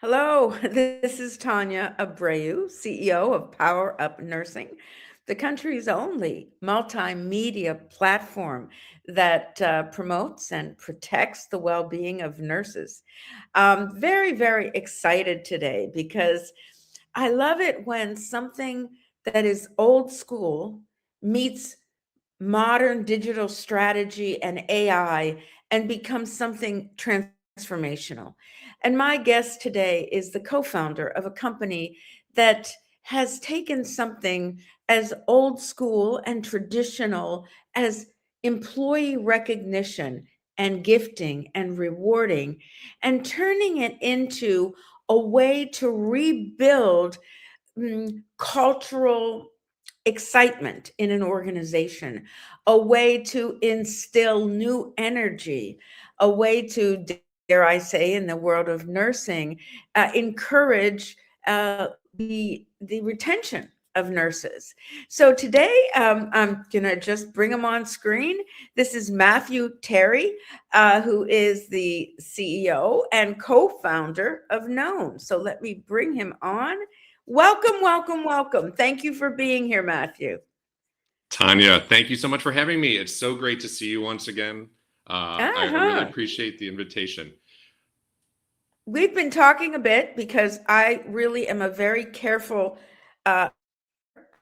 Hello, this is Tanya Abreu, CEO of Power Up Nursing, the country's only multimedia platform that promotes and protects the well being of nurses. Very, very excited today because I love it when something that is old school meets modern digital strategy and AI and becomes something transformational. And my guest today is the co founder of a company that has taken something as old school and traditional as employee recognition and gifting and rewarding and turning it into a way to rebuild cultural excitement in an organization, a way to instill new energy, a way to, dare I say, in the world of nursing, encourage the retention of nurses. So today, I'm gonna just bring him on screen. This is Matthew Terry, who is the CEO and co-founder of Knowwn. So let me bring him on. Welcome, welcome, welcome. Thank you for being here, Matthew. Tanya, thank you so much for having me. It's so great to see you once again. I really Uh-huh. appreciate the invitation. We've been talking a bit because I really am a very careful uh,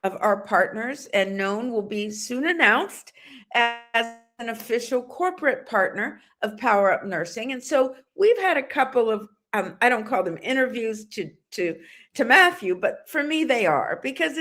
of our partners, and Knowwn will be soon announced as an official corporate partner of Power Up Nursing. And so we've had a couple of I don't call them interviews to Matthew, but for me they are, because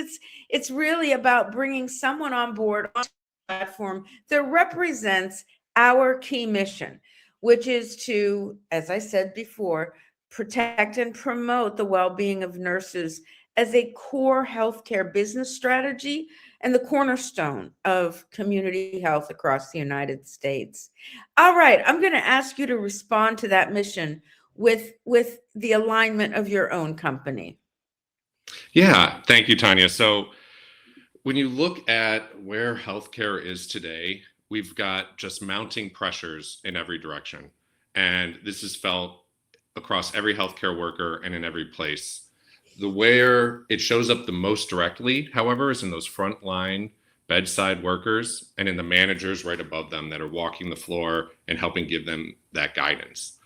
it's really about bringing someone on board on the platform that represents our key mission, which is to, as I said before, protect and promote the well-being of nurses as a core healthcare business strategy and the cornerstone of community health across the United States. All right, I'm going to ask you to respond to that mission with the alignment of your own company. Yeah, thank you, Tanya. So, when you look at where healthcare is today, we've got just mounting pressures in every direction. And this is felt across every healthcare worker and in every place. The where it shows up the most directly, however, is in those frontline bedside workers and in the managers right above them that are walking the floor and helping give them that guidance.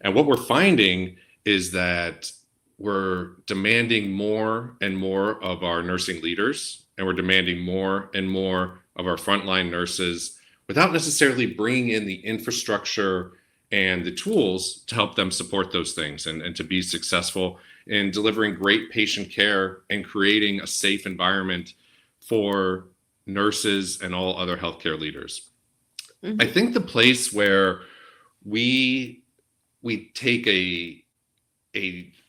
And what we're finding is that we're demanding more and more of our nursing leaders, and we're demanding more and more of our frontline nurses without necessarily bringing in the infrastructure and the tools to help them support those things and to be successful in delivering great patient care and creating a safe environment for nurses and all other healthcare leaders. I Mhm. think the place where we take a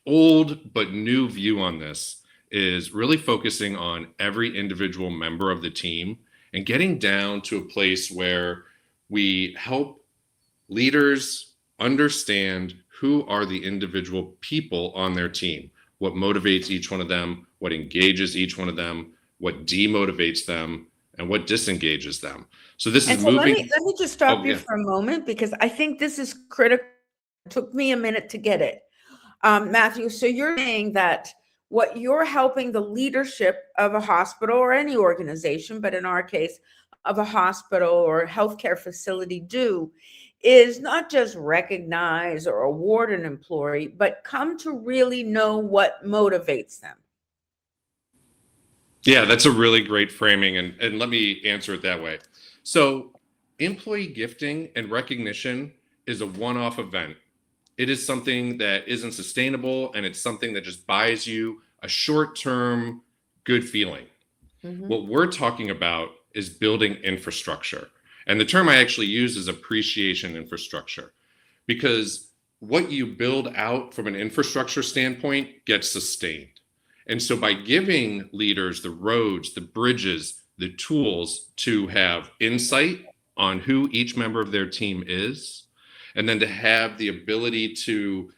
old but new view on this is really focusing on every individual member of the team and getting down to a place where we help leaders understand who are the individual people on their team, what motivates each one of them, what engages each one of them, what demotivates them, and what disengages them. So this is And so let me moving. let me just Oh stop you yeah. for a moment because I think this is critical. It took me a minute to get it. Matthew, so you're saying that what you're helping the leadership of a hospital or any organization, but in our case, of a hospital or healthcare facility do is not just recognize or award an employee, but come to really know what motivates them. Yeah, that's a really great framing, and let me answer it that way. So, employee gifting and recognition is a one-off event. It is something that isn't sustainable, and it's something that just buys you a short-term good feeling. Mhm. What we're talking about is building infrastructure. And the term I actually use is appreciation infrastructure, because what you build out from an infrastructure standpoint gets sustained. And so by giving leaders the roads, the bridges, the tools to have insight on who each member of their team is, and then to have the ability to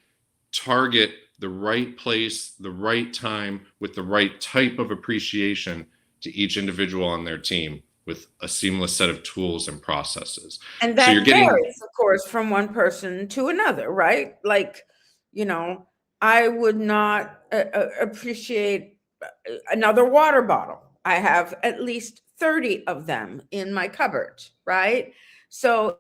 target the right place, the right time, with the right type of appreciation to each individual on their team with a seamless set of tools and processes. And So you're that getting. varies, of course, from one person to another, right? Like, you know, I would not appreciate another water bottle. I have at least 30 of them in my cupboard, right? So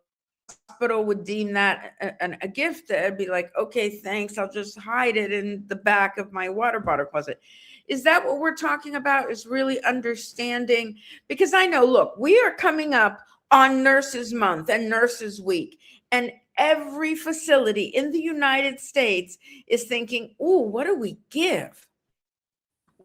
hospital would deem that a gift, that'd be like, okay, thanks, I'll just hide it in the back of my water bottle closet. Is that what we're talking about, is really understanding? Because I know, look, we are coming up on Nurses Month and Nurses Week, and every facility in the United States is thinking, ooh, what do we give?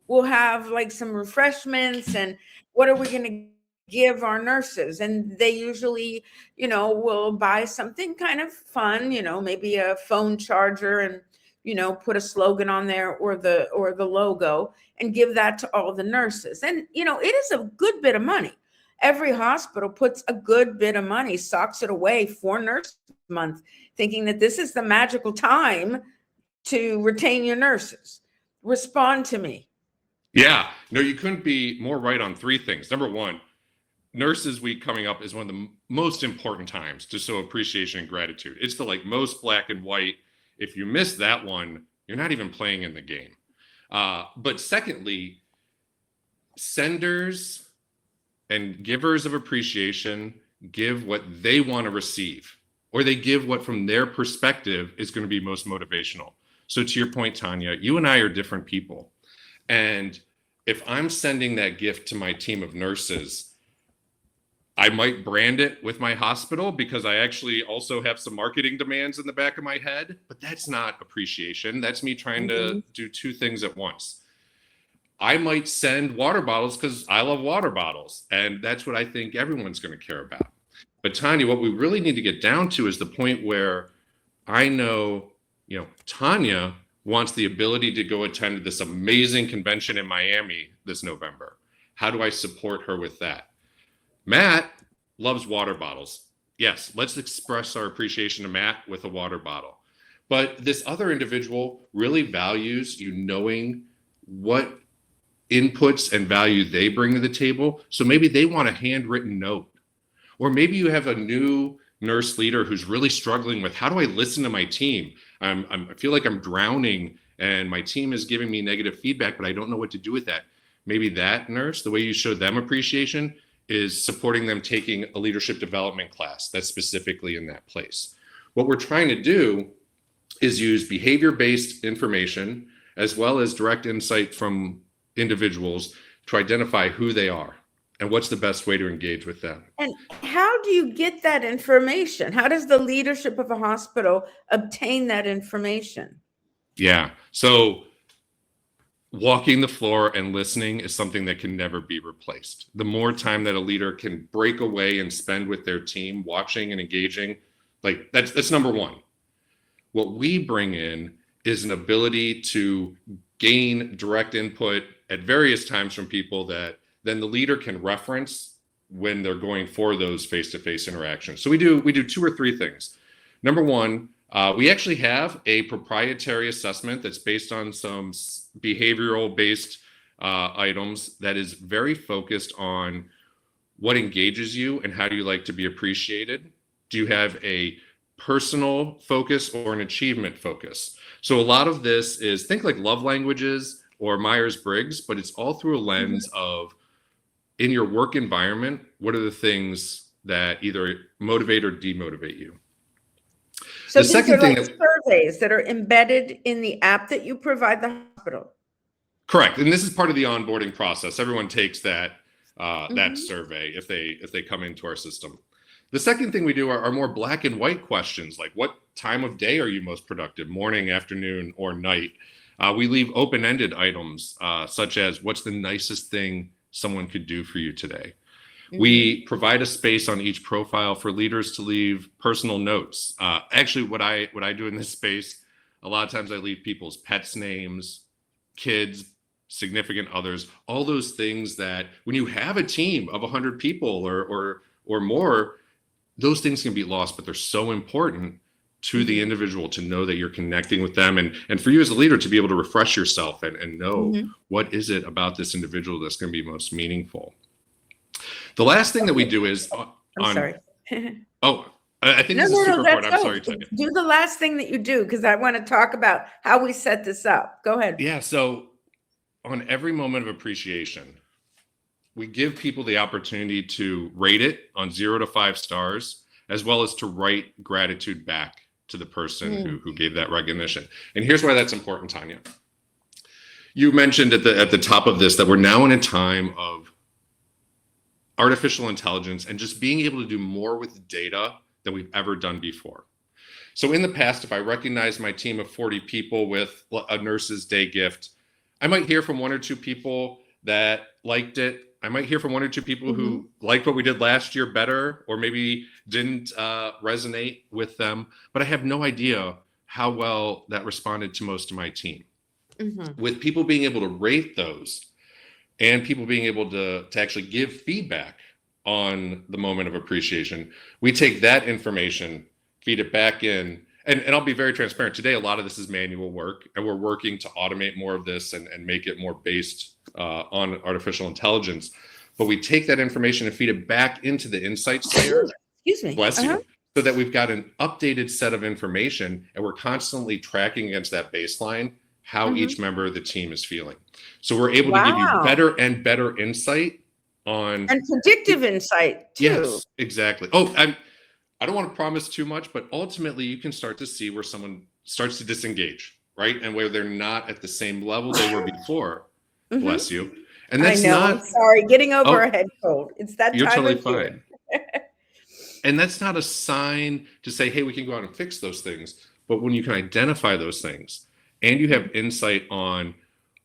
We'll have like some refreshments, and what are we going to give our nurses? And they usually, will buy something kind of fun, maybe a phone charger, and put a slogan on there, or the logo, and give that to all the nurses. And it is a good bit of money. Every hospital puts a good bit of money, socks it away for Nurse Month, thinking that this is the magical time to retain your nurses. Respond to me. Yeah, no, you couldn't be more right on three things. Number one, Nurses Week coming up is one of the most important times to show appreciation and gratitude. It's the most black and white. If you miss that one, you're not even playing in the game. But secondly, senders and givers of appreciation give what they want to receive, or they give what from their perspective is going to be most motivational. So to your point, Tanya, you and I are different people. And if I'm sending that gift to my team of nurses, I might brand it with my hospital because I actually also have some marketing demands in the back of my head, but that's not appreciation. That's me trying to do two things at once. I might send water bottles because I love water bottles, and that's what I think everyone's going to care about. But Tanya, what we really need to get down to is the point where I know, Tanya wants the ability to go attend this amazing convention in Miami this November. How do I support her with that? Matt loves water bottles. Yes, let's express our appreciation to Matt with a water bottle. But this other individual really values you knowing what inputs and value they bring to the table. So maybe they want a handwritten note. Or maybe you have a new nurse leader who's really struggling with, how do I listen to my team? I feel like I'm drowning and my team is giving me negative feedback, but I don't know what to do with that. Maybe that nurse, the way you show them appreciation is supporting them taking a leadership development class that's specifically in that place. What we're trying to do is use behavior-based information as well as direct insight from individuals to identify who they are and what's the best way to engage with them. And how do you get that information? How does the leadership of a hospital obtain that information? Yeah. So walking the floor and listening is something that can never be replaced. The more time that a leader can break away and spend with their team, watching and engaging, that's number one. What we bring in is an ability to gain direct input at various times from people that then the leader can reference when they're going for those face-to-face interactions. So we do two or three things. Number one, we actually have a proprietary assessment that's based on some behavioral-based items that is very focused on what engages you and how do you like to be appreciated. Do you have a personal focus or an achievement focus? So a lot of this is, think like love languages or Myers-Briggs, but it's all through a lens of, in your work environment, what are the things that either motivate or demotivate you? So these are like surveys that are embedded in the app that you provide the hospital. Correct, and this is part of the onboarding process. Everyone takes that that survey if they come into our system. The second thing we do are more black and white questions, like what time of day are you most productive, morning, afternoon, or night? We leave open-ended items such as, what's the nicest thing someone could do for you today? We provide a space on each profile for leaders to leave personal notes. Actually, what I do in this space, a lot of times I leave people's pets' names, kids, significant others, all those things that when you have a team of 100 people or more, those things can be lost, but they're so important to the individual to know that you're connecting with them, and for you as a leader to be able to refresh yourself and know what is it about this individual that's going to be most meaningful. The last thing that we do is I'm sorry. Oh, I think No, this is no, no, super that's important. I'm no. sorry, Tanya. Do the last thing that you do, because I want to talk about how we set this up. Go ahead. Yeah, so on every moment of appreciation, we give people the opportunity to rate it on 0 to 5 stars, as well as to write gratitude back to the person who gave that recognition. And here's why that's important, Tanya. You mentioned at the top of this that we're now in a time of artificial intelligence and just being able to do more with data than we've ever done before. So in the past, if I recognize my team of 40 people with a nurse's day gift, I might hear from 1 or 2 people that liked it. I might hear from 1 or 2 people who liked what we did last year better, or maybe didn't resonate with them. But I have no idea how well that responded to most of my team. With people being able to rate those and people being able to actually give feedback on the moment of appreciation, we take that information, feed it back in. And I'll be very transparent. Today, a lot of this is manual work, and we're working to automate more of this and make it more based on artificial intelligence. But we take that information and feed it back into the insights layer. Excuse me. Bless you. So that we've got an updated set of information, and we're constantly tracking against that baseline how each member of the team is feeling. So we're able to give you better and better insight on and predictive insight too. Yes, exactly. Oh, I don't want to promise too much, but ultimately you can start to see where someone starts to disengage, right? And where they're not at the same level they were before. Bless you. And that's I know. not I'm sorry, getting over a head cold. It's that you're time totally of year. fine. And that's not a sign to say, hey, we can go out and fix those things. But when you can identify those things and you have insight on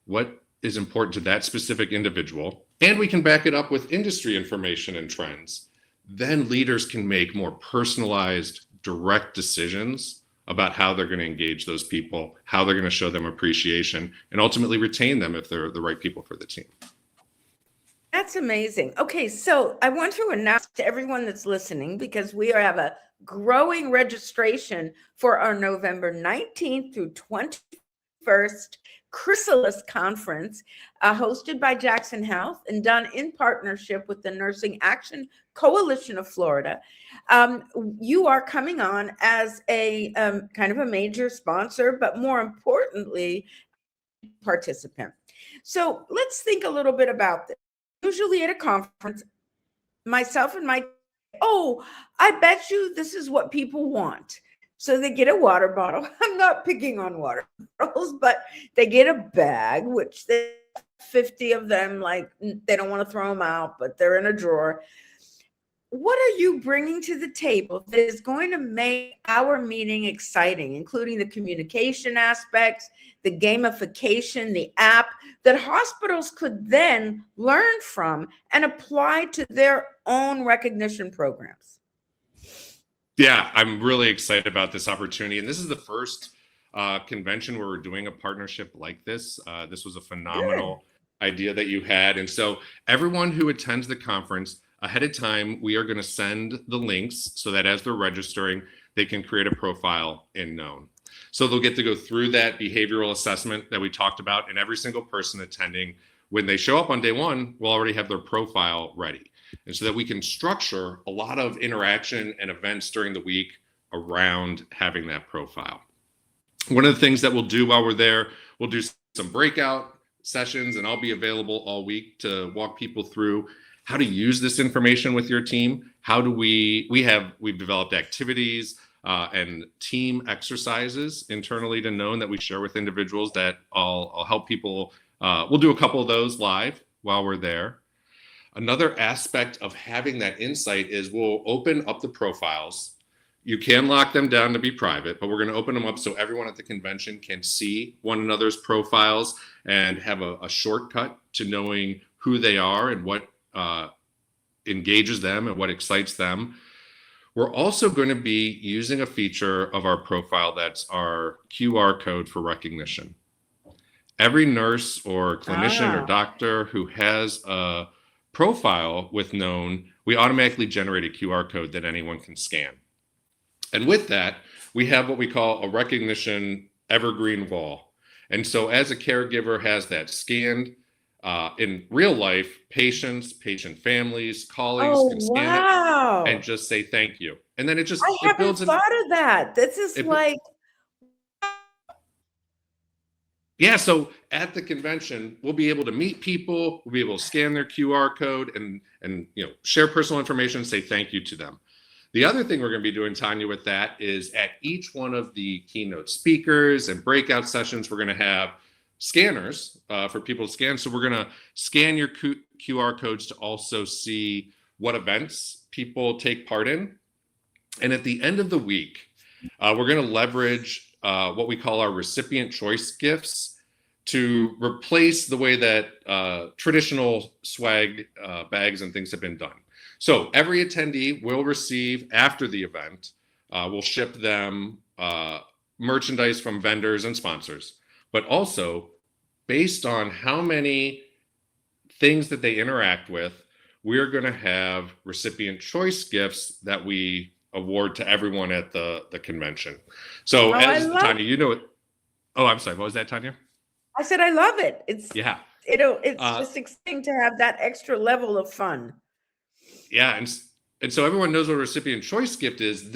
what is important to that specific individual, and we can back it up with industry information and trends, then leaders can make more personalized, direct decisions about how they're going to engage those people, how they're going to show them appreciation, and ultimately retain them if they're the right people for the team. That's amazing. Okay, so I want to announce to everyone that's listening, because we have a growing registration for our November 19th through 21st Chrysalis Conference, hosted by Jackson Health and done in partnership with the Nursing Action Coalition of Florida. You are coming on as a kind of a major sponsor, but more importantly, participant. So let's think a little bit about this. Usually at a conference, myself and my, I bet you this is what people want. So they get a water bottle. I'm not picking on water bottles, but they get a bag, which they 50 of them, like they don't want to throw them out, but they're in a drawer. What are you bringing to the table that is going to make our meeting exciting, including the communication aspects, the gamification, the app that hospitals could then learn from and apply to their own recognition programs? Yeah, I'm really excited about this opportunity. And this is the first convention where we're doing a partnership like this. This was a phenomenal idea that you had. And so everyone who attends the conference, ahead of time, we are going to send the links so that as they're registering, they can create a profile in Knowwn. So they'll get to go through that behavioral assessment that we talked about, and every single person attending, when they show up on day one, will already have their profile ready. And so that we can structure a lot of interaction and events during the week around having that profile. One of the things that we'll do while we're there, we'll do some breakout sessions, and I'll be available all week to walk people through how to use this information with your team. How do we've developed activities and team exercises internally to Knowwn that we share with individuals that I'll help people. We'll do a couple of those live while we're there. Another aspect of having that insight is we'll open up the profiles. You can lock them down to be private, but we're going to open them up so everyone at the convention can see one another's profiles and have a shortcut to knowing who they are and what engages them and what excites them. We're also going to be using a feature of our profile that's our QR code for recognition. Every nurse or clinician or doctor who has a profile with Knowwn, we automatically generate a QR code that anyone can scan. And with that, we have what we call a recognition evergreen wall. And so as a caregiver has that scanned in real life, patients, patient families, colleagues Oh, can scan it and wow. just say thank you. And then I it haven't builds an thought of that. This is it, like, yeah, so at the convention, we'll be able to meet people, we'll be able to scan their QR code and share personal information, say thank you to them. The other thing we're going to be doing, Tanya, with that is at each one of the keynote speakers and breakout sessions, we're going to have scanners for people to scan. So we're going to scan your QR codes to also see what events people take part in. And at the end of the week, we're going to leverage what we call our recipient choice gifts to replace the way that traditional swag bags and things have been done. So every attendee will receive, after the event, we'll ship them merchandise from vendors and sponsors, but also based on how many things that they interact with, we're going to have recipient choice gifts that we award to everyone at the convention. So as Tanya, you know it. Oh, I'm sorry. What was that, Tanya? I said, I love it. It's it's just exciting to have that extra level of fun. Yeah, and so everyone knows what a recipient choice gift is.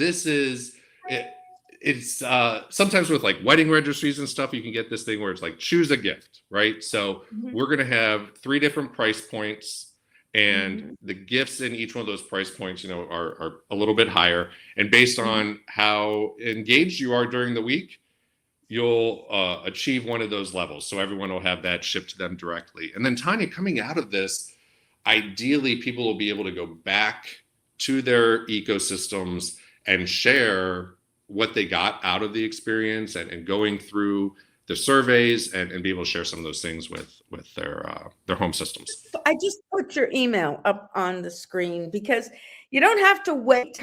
It's sometimes with like wedding registries and stuff, you can get this thing where it's like choose a gift, right? So we're going to have 3 different price points, and the gifts in each one of those price points, are a little bit higher. And based on how engaged you are during the week, you'll achieve one of those levels. So everyone will have that shipped to them directly. And then Tanya, coming out of this, ideally people will be able to go back to their ecosystems and share what they got out of the experience and going through the surveys and be able to share some of those things with their home systems. I just put your email up on the screen because you don't have to wait.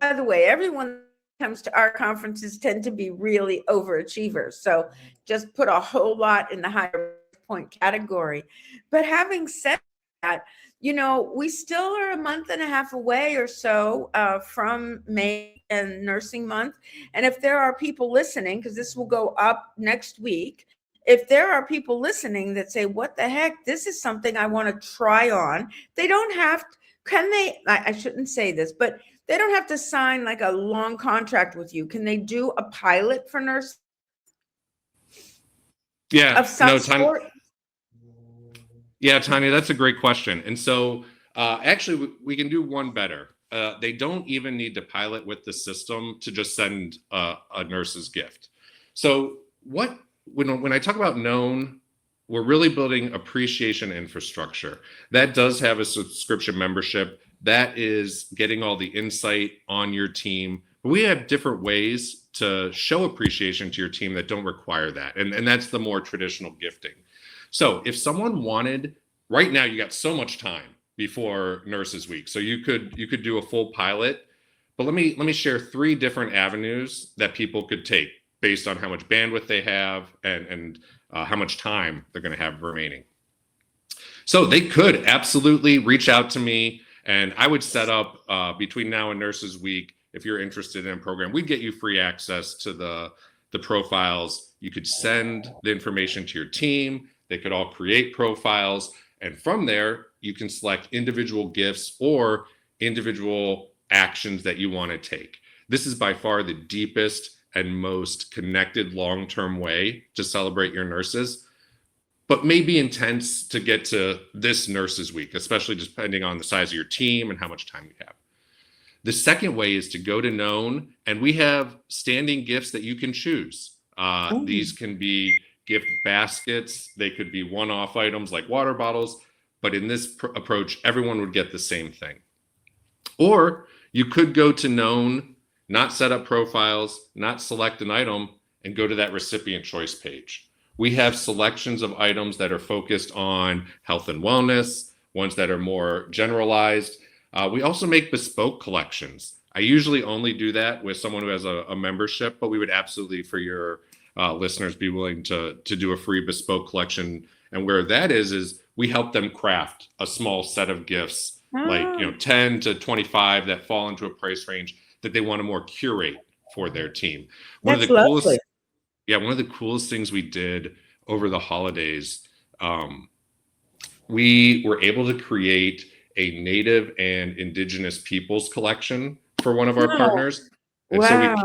By the way, everyone that comes to our conferences tend to be really overachievers. So just put a whole lot in the higher point category. But having said that, we still are a month and a half away or so from May and Nursing Month. And if there are people listening, because this will go up next week, if there are people listening that say, what the heck, this is something I want to try on, they don't have, I shouldn't say this, but they don't have to sign like a long contract with you. Can they do a pilot for nurse? Yeah, of some sort? Yeah, Tanya, that's a great question. And so actually, we can do one better. They don't even need to pilot with the system to just send a nurse's gift. So when I talk about Knowwn, we're really building appreciation infrastructure. That does have a subscription membership. That is getting all the insight on your team. But we have different ways to show appreciation to your team that don't require that. And that's the more traditional gifting. So if someone wanted, right now you got so much time before Nurses Week, so you could do a full pilot. But let me share 3 different avenues that people could take based on how much bandwidth they have and how much time they're going to have remaining. So they could absolutely reach out to me, and I would set up between now and Nurses Week, if you're interested in a program, we'd get you free access to the profiles. You could send the information to your team. They could all create profiles. And from there, you can select individual gifts or individual actions that you want to take. This is by far the deepest and most connected long-term way to celebrate your nurses, but may be intense to get to this Nurses Week, especially depending on the size of your team and how much time you have. The second way is to go to Knowwn, and we have standing gifts that you can choose. These can be gift baskets. They could be one-off items like water bottles, but in this approach, everyone would get the same thing. Or you could go to Knowwn, not set up profiles, not select an item, and go to that recipient choice page. We have selections of items that are focused on health and wellness, ones that are more generalized. We also make bespoke collections. I usually only do that with someone who has a membership, but we would absolutely, for your listeners, be willing to do a free bespoke collection. And where that is we help them craft a small set of gifts, like 10 to 25 that fall into a price range that they want to more curate for their team. One of the coolest things we did over the holidays, we were able to create a Native and Indigenous peoples collection for one of our Oh, partners. And so wow.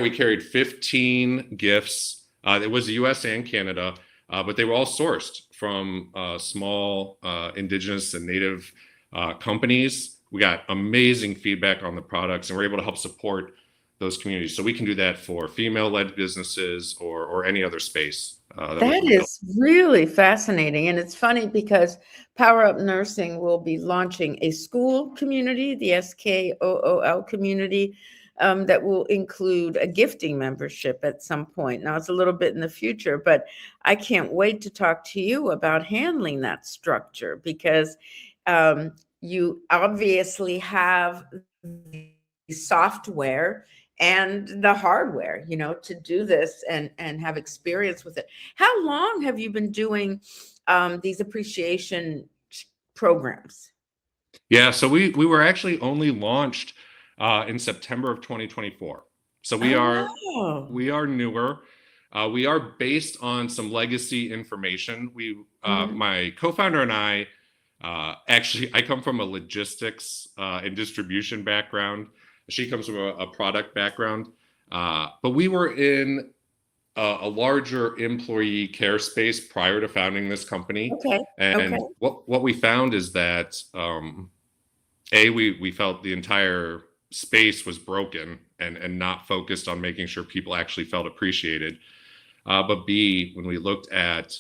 we carried 15 gifts. It was the US and Canada, but they were all sourced from small Indigenous and Native companies. We got amazing feedback on the products, and we're able to help support those communities. So we can do that for female-led businesses or any other space that we That can build. is really fascinating. And it's funny because Power Up Nursing will be launching a school community, the SKOOL community, that will include a gifting membership at some point. Now, it's a little bit in the future, but I can't wait to talk to you about handling that structure because you obviously have the software and the hardware, to do this and have experience with it. How long have you been doing these appreciation programs? Yeah, so we were actually only launched in September of 2024. So we Oh, are wow. we are newer. We are based on some legacy information. Mhm. My co-founder and I, I come from a logistics and distribution background. She comes from a product background. But we were in a larger employee care space prior to founding this company. Okay. Okay. And what we found is that we felt the entire space was broken and not focused on making sure people actually felt appreciated. But B, when we looked at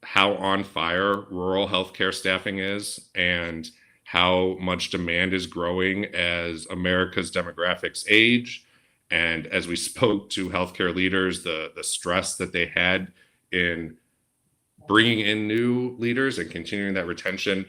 how on fire rural healthcare staffing is and how much demand is growing as America's demographics age, and as we spoke to healthcare leaders, the stress that they had in bringing in new leaders and continuing that retention,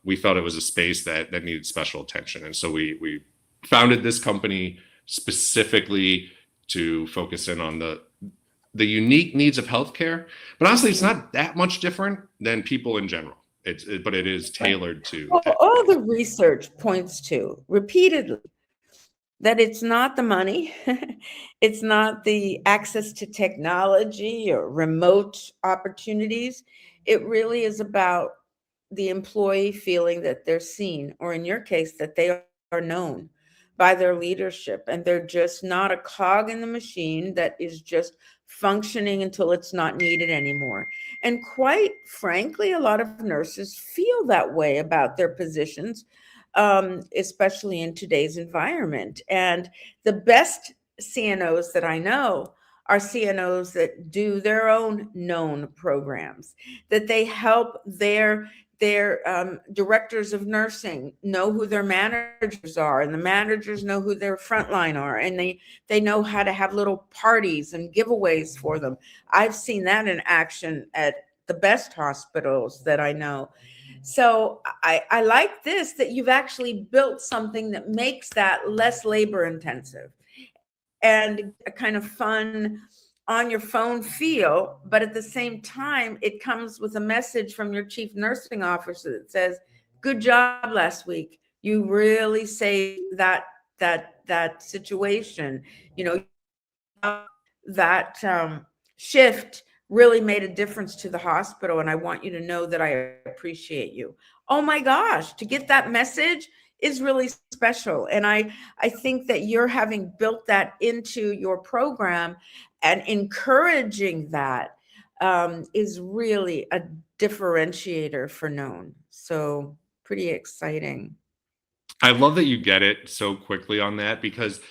we felt it was a space that needed special attention. And so we founded this company specifically to focus in on the unique needs of healthcare. But honestly, it's not that much different than people in general. But it is Right. tailored to Well, that. all the research points to repeatedly that it's not the money, it's not the access to technology or remote opportunities. It really is about the employee feeling that they're seen, or in your case, that they are known by their leadership and they're just not a cog in the machine that is just functioning until it's not needed anymore. And quite frankly, a lot of nurses feel that way about their positions, especially in today's environment. And the best CNOs that I know are CNOs that do their own known programs, that they help their directors of nursing know who their managers are, and the managers know who their frontline are, and they know how to have little parties and giveaways for them. I've seen that in action at the best hospitals that I know. So I like this, that you've actually built something that makes that less labor intensive and a kind of fun on your phone feel, but at the same time, it comes with a message from your chief nursing officer that says, "Good job last week. You really saved that situation. You know, that shift really made a difference to the hospital, and I want you to know that I appreciate you." Oh my gosh, to get that message is really special. And I think that you're having built that into your program and encouraging that is really a differentiator for Known. So pretty exciting. I love that you get it so quickly on that, because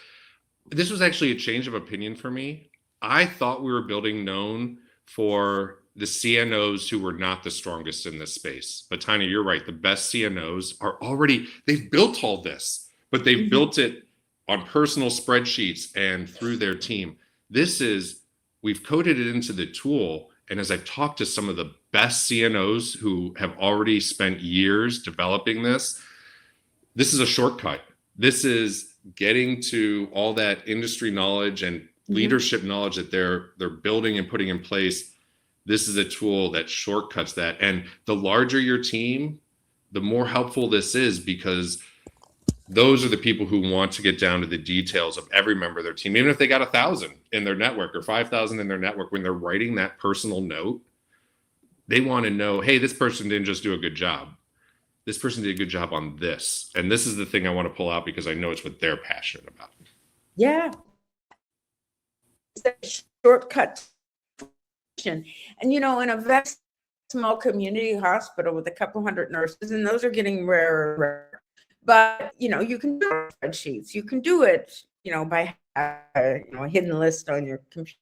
this was actually a change of opinion for me. I thought we were building Known for the CNOs who were not the strongest in this space. But Tanya, you're right. The best CNOs they've built all this, but they've Mhm. built it on personal spreadsheets and through their team. We've coded it into the tool. And as I've talked to some of the best CNOs who have already spent years developing this is a shortcut. This is getting to all that industry knowledge and Mhm. leadership knowledge that they're building and putting in place. This is a tool that shortcuts that. And the larger your team, the more helpful this is, because those are the people who want to get down to the details of every member of their team, even if they got 1,000 in their network or 5,000 in their network. When they're writing that personal note, They want to know, hey, this person didn't just do a good job. This person did a good job on this. And this is the thing I want to pull out because I know it's what they're passionate about. Yeah. It's a shortcut. And, in a very small community hospital with a couple hundred nurses, and those are getting rarer and rarer. But, you can do spreadsheets. You can do it, by a hidden list on your computer.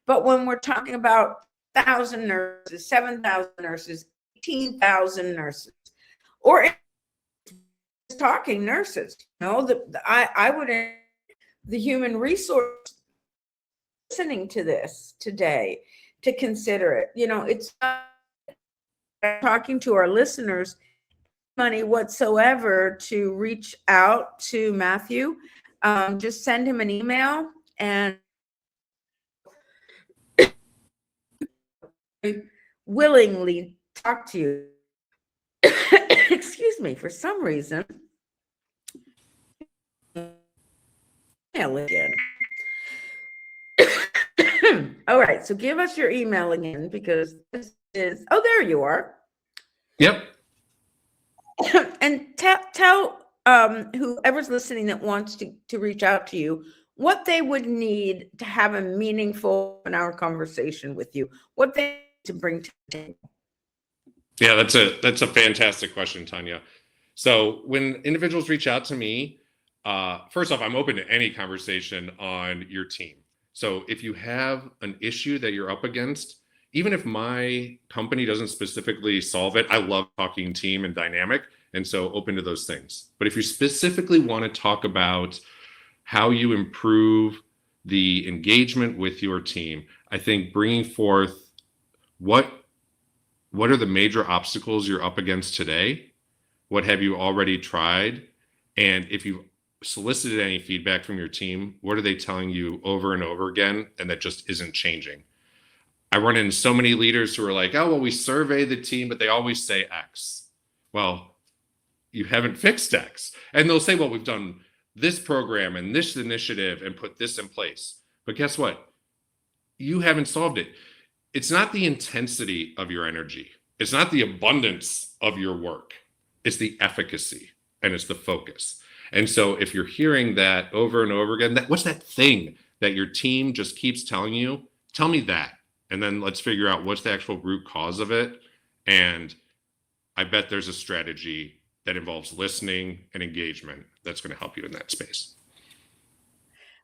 But when we're talking about 1,000 nurses, 7,000 nurses, 18,000 nurses, or talking nurses, I would, the human resource listening to this today, to consider it. It's not talking to our listeners money whatsoever to reach out to Matthew. Just send him an email and willingly talk to you. Excuse me, for some reason. Again. All right, so give us your email again, because this is, there you are. Yep. And tell whoever's listening that wants to reach out to you what they would need to have a meaningful hour conversation with you, what they need to bring to the table. Yeah, that's a fantastic question, Tanya. So when individuals reach out to me, first off, I'm open to any conversation on your team. So if you have an issue that you're up against, even if my company doesn't specifically solve it, I love talking team and dynamic, and so open to those things. But if you specifically want to talk about how you improve the engagement with your team, I think bringing forth what are the major obstacles you're up against today? What have you already tried? And if you've solicited any feedback from your team, what are they telling you over and over again, and that just isn't changing? I run into so many leaders who are like, oh, well, we survey the team, but they always say X. Well, you haven't fixed X. And they'll say, well, we've done this program and this initiative and put this in place. But guess what? You haven't solved it. It's not the intensity of your energy. It's not the abundance of your work. It's the efficacy and it's the focus. And so if you're hearing that over and over again, what's that thing that your team just keeps telling you? Tell me that. And then let's figure out what's the actual root cause of it. And I bet there's a strategy that involves listening and engagement that's going to help you in that space.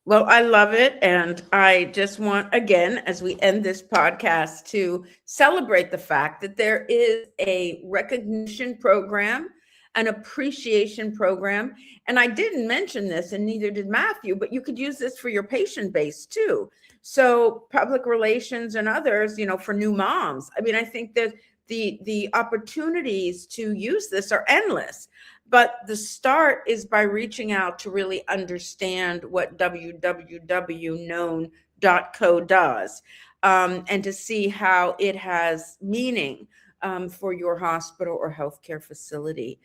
Well, I love it. And I just want, again, as we end this podcast, to celebrate the fact that there is a recognition program, an appreciation program. And I didn't mention this, and neither did Matthew, but you could use this for your patient base too. So public relations and others, for new moms. I mean, I think that the opportunities to use this are endless. But the start is by reaching out to really understand what www.known.co does, and to see how it has meaning for your hospital or healthcare facility.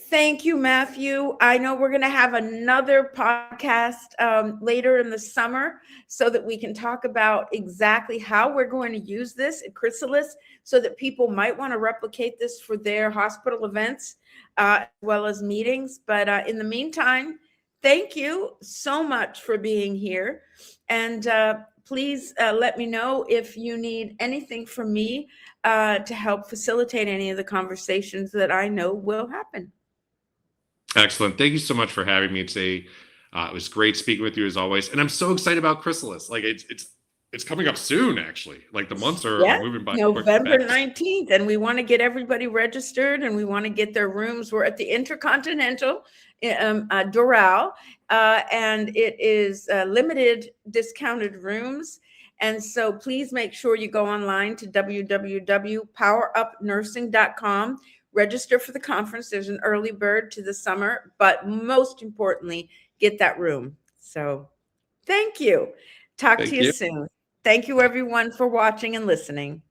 Thank you, Matthew. I know we're going to have another podcast later in the summer so that we can talk about exactly how we're going to use this at Chrysalis, so that people might want to replicate this for their hospital events as well as meetings. But in the meantime, thank you so much for being here. And please let me know if you need anything from me to help facilitate any of the conversations that I know will happen. Excellent. Thank you so much for having me today. It was great speaking with you as always. And I'm so excited about Chrysalis. Like it's coming up soon, actually. Like the months are moving by. November 19th. And we want to get everybody registered, and we want to get their rooms. We're at the Intercontinental Doral, and it is limited discounted rooms. And so please make sure you go online to www.powerupnursing.com. Register for the conference. There's an early bird to the summer, but most importantly, get that room. So thank you. Talk to you soon. Thank you, everyone, for watching and listening.